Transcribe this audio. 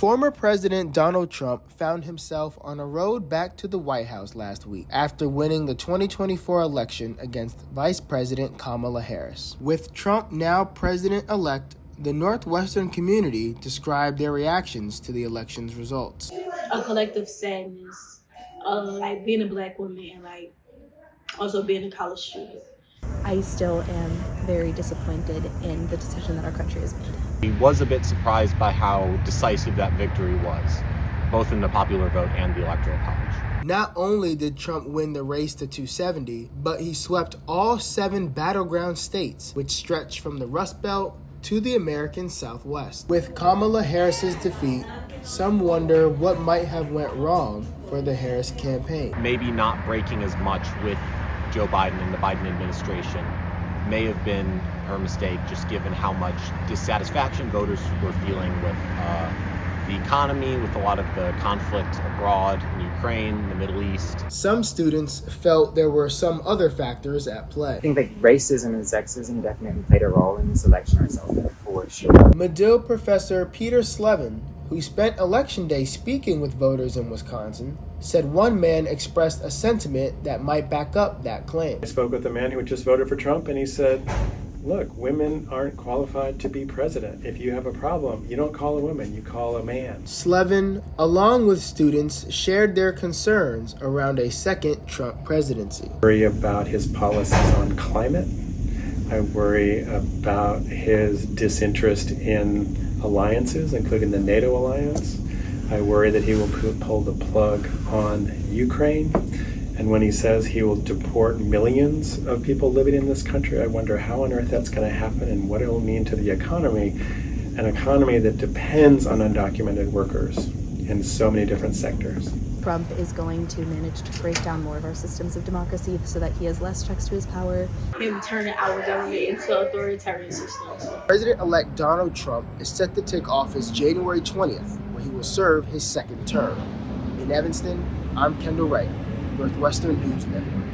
Former President Donald Trump found himself on a road back to the White House last week after winning the 2024 election against Vice President Kamala Harris. With Trump now president-elect, the Northwestern community described their reactions to the election's results. A collective sadness, like being a Black woman and like also being a college student. I still am very disappointed in the decision that our country has made. He was a bit surprised by how decisive that victory was, both in the popular vote and the Electoral College. Not only did Trump win the race to 270, but he swept all 7 battleground states, which stretch from the Rust Belt to the American Southwest. With Kamala Harris's defeat, some wonder what might have went wrong for the Harris campaign. Maybe not breaking as much with Joe Biden and the Biden administration may have been her mistake, just given how much dissatisfaction voters were feeling with the economy, with a lot of the conflict abroad in Ukraine, the Middle East. Some students felt there were some other factors at play. I think like racism and sexism definitely played a role in this election result, for sure. Medill professor Peter Slevin, who spent Election Day speaking with voters in Wisconsin, said one man expressed a sentiment that might back up that claim. I spoke with a man who had just voted for Trump, and he said, look, women aren't qualified to be president. If you have a problem, you don't call a woman, you call a man. Slevin, along with students, shared their concerns around a second Trump presidency. I worry about his policies on climate. I worry about his disinterest in alliances, including the NATO alliance. I worry that he will pull the plug on Ukraine. And when he says he will deport millions of people living in this country, I wonder how on earth that's going to happen and what it will mean to the economy, an economy that depends on undocumented workers in so many different sectors. Trump is going to manage to break down more of our systems of democracy so that he has less checks to his power. Him turning our government into an authoritarian system. President-elect Donald Trump is set to take office January 20th, when he will serve his second term. In Evanston, I'm Kendall Wright, Northwestern News Network.